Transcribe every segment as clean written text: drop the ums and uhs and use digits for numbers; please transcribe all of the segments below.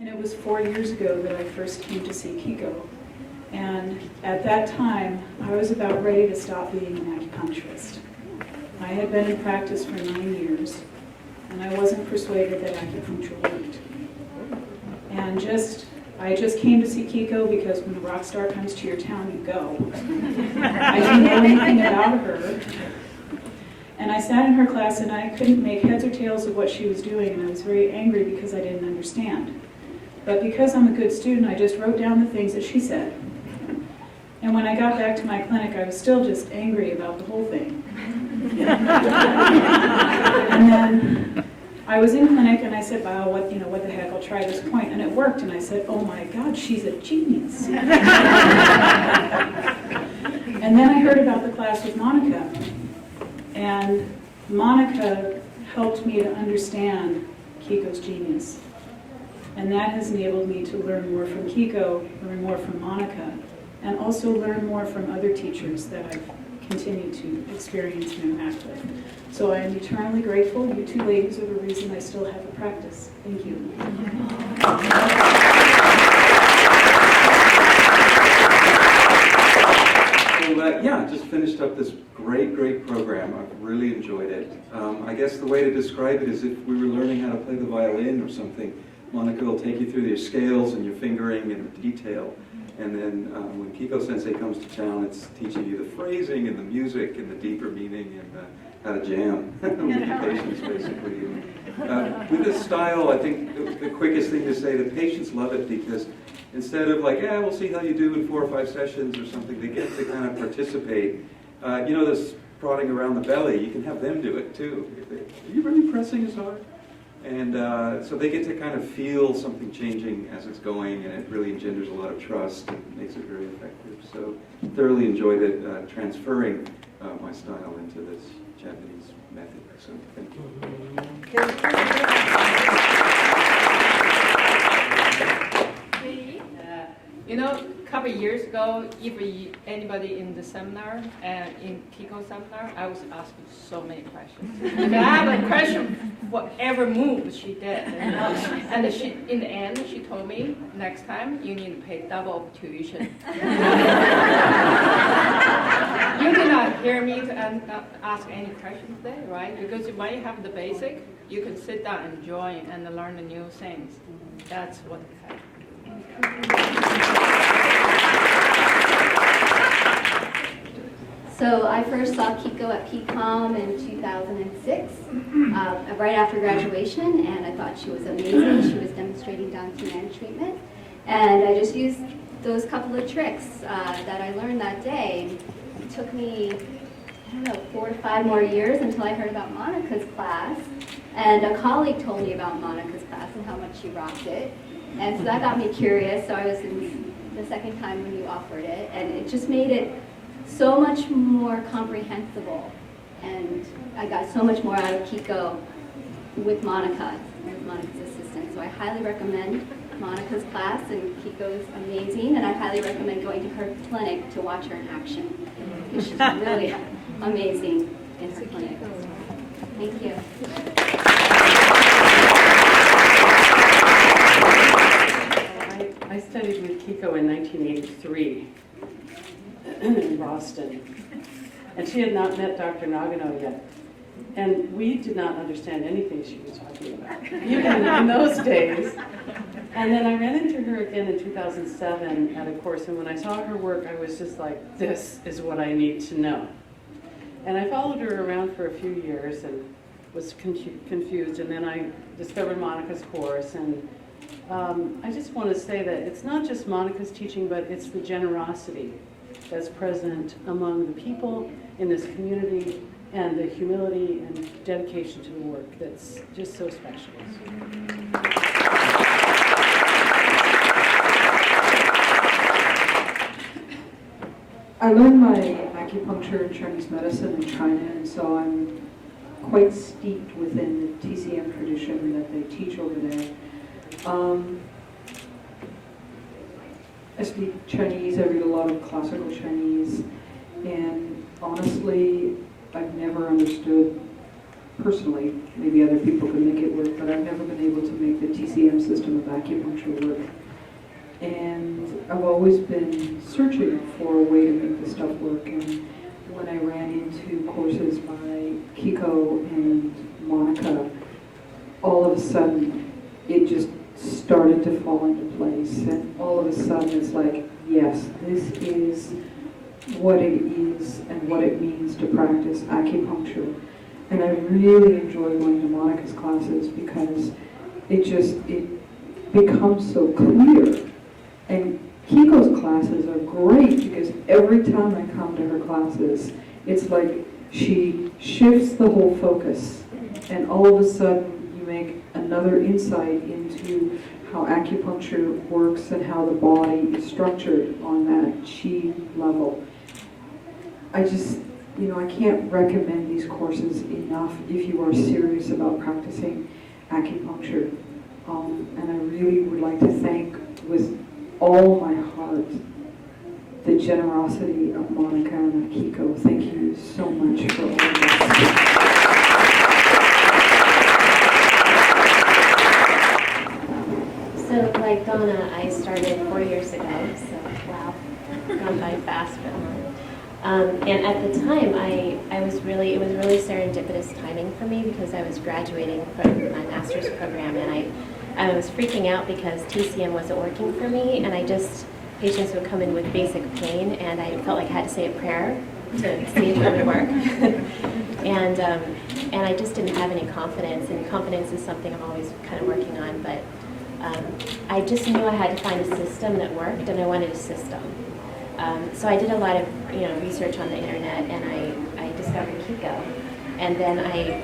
And it was 4 years ago that I first came to see Kiiko. And at that time, I was about ready to stop being an acupuncturist. I had been in practice for 9 years, and I wasn't persuaded that acupuncture worked. And I just came to see Kiiko because when a rock star comes to your town, you go. I didn't know anything about her. And I sat in her class and I couldn't make heads or tails of what she was doing, and I was very angry because I didn't understand. But because I'm a good student, I just wrote down the things that she said. And when I got back to my clinic, I was still just angry about the whole thing. And then I was in clinic and I said, wow, what the heck, I'll try this point. And it worked, and I said, oh my God, she's a genius. And then I heard about the class with Monica. And Monica helped me to understand Kiiko's genius. And that has enabled me to learn more from Kiiko, learn more from Monica, and also learn more from other teachers that I've continued to experience and interact with. So I am eternally grateful. You two ladies are the reason I still have a practice. Thank you. Yeah, just finished up this great program. I've really enjoyed it. I guess the way to describe it is if we were learning how to play the violin or something. Monica will take you through your scales and your fingering and the detail. And then when Kiiko Sensei comes to town, it's teaching you the phrasing and the music and the deeper meaning and how to jam with the patients, basically. With this style, I think the quickest thing to say, the patients love it because instead of like, yeah, we'll see how you do in 4 or 5 sessions or something, they get to kind of participate. You know, this prodding around the belly, you can have them do it too. Are you really pressing as hard? And so they get to kind of feel something changing as it's going, and it really engenders a lot of trust and makes it very effective. So thoroughly enjoyed it, transferring my style into this Japanese method. So thank you. You know, a couple of years ago, if anybody in the seminar, in Kiiko seminar, I was asking so many questions. And I have a question for every move she did. And she, in the end, she told me, next time you need to pay double of tuition. You did not hear me to ask any questions today, right? Because when you have the basic, you can sit down and join and learn the new things. That's what it has. So I first saw Kiiko at PCOM in 2006, right after graduation, and I thought she was amazing. She was demonstrating Down syndrome treatment, and I just used those couple of tricks that I learned that day. It took me, 4 to 5 more years until I heard about Monica's class, and a colleague told me about Monica's class and how much she rocked it, and so that got me curious. So I was in the second time when you offered it, and it just made it so much more comprehensible, and I got so much more out of Kiiko with Monica, with Monica's assistant. So I highly recommend Monica's class, and Kiiko's amazing, and I highly recommend going to her clinic to watch her in action. She's really amazing in her clinic. Thank you. I studied with Kiiko in 1983. In Boston, and she had not met Dr. Nagano yet, and we did not understand anything she was talking about, even in those days. And then I ran into her again in 2007 at a course, and when I saw her work, I was just like, this is what I need to know. And I followed her around for a few years and was confused, and then I discovered Monica's course, and I just want to say that it's not just Monica's teaching, but it's the generosity that's present among the people in this community, and the humility and dedication to the work that's just so special. I learned my acupuncture and Chinese medicine in China, and so I'm quite steeped within the TCM tradition that they teach over there. I speak Chinese, I read a lot of classical Chinese, and honestly, I've never understood personally, maybe other people can make it work, but I've never been able to make the TCM system of acupuncture work. And I've always been searching for a way to make this stuff work. And when I ran into courses by Kiiko and Monica, all of a sudden it just started to fall into place. And all of a sudden it's like, yes, this is what it is and what it means to practice acupuncture. And I really enjoy going to Monica's classes because it becomes so clear. And Kiiko's classes are great because every time I come to her classes, it's like she shifts the whole focus, and all of a sudden you make another insight into how acupuncture works and how the body is structured on that chi level. I can't recommend these courses enough if you are serious about practicing acupuncture. And I really would like to thank with all my heart the generosity of Monica and of Kiiko. Thank you so much for all of this. So like Donna, I started 4 years ago, so wow, gone by fast for a month. And at the time, it was really serendipitous timing for me because I was graduating from my master's program, and I was freaking out because TCM wasn't working for me, and patients would come in with basic pain, and I felt like I had to say a prayer to see if it would work. and I just didn't have any confidence, and confidence is something I'm always kind of working on, but I just knew I had to find a system that worked, and I wanted a system. So I did a lot of research on the internet, and I discovered Kiiko, and then I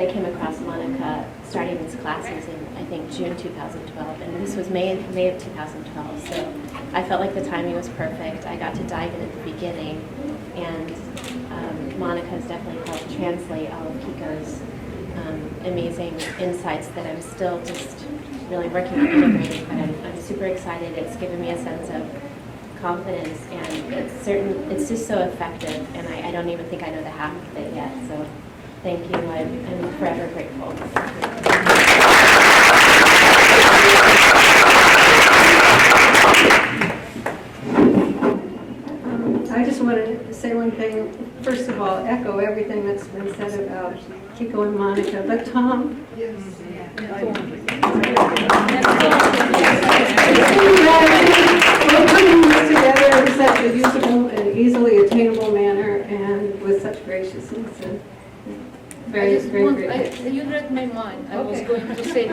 came across Monica starting these classes in I think June 2012, and this was May of 2012. So I felt like the timing was perfect. I got to dive in at the beginning, and Monica has definitely helped translate all of Kiiko's amazing insights that I'm still just really working on integrating. But I'm super excited. It's given me a sense of confidence, and it's just so effective, and I don't even think I know the half of it yet. So thank you. I'm forever grateful. I just wanted to say one thing. First of all, echo everything that's been said about Kiiko and Monica. But Tom, we're putting this together in such a usable and easily attainable manner, and with such graciousness, and very grateful. You read my mind. I was Okay. going to say. I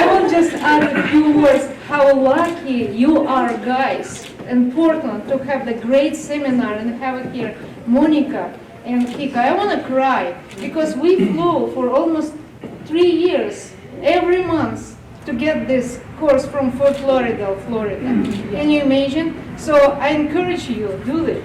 will just add a few words. How lucky you are, guys, in Portland, to have the great seminar and have it here, Monica and Kiiko. I want to cry because we flew for almost 3 years every month to get this course from Fort Lauderdale, Florida. Can you imagine? So I encourage you, do it.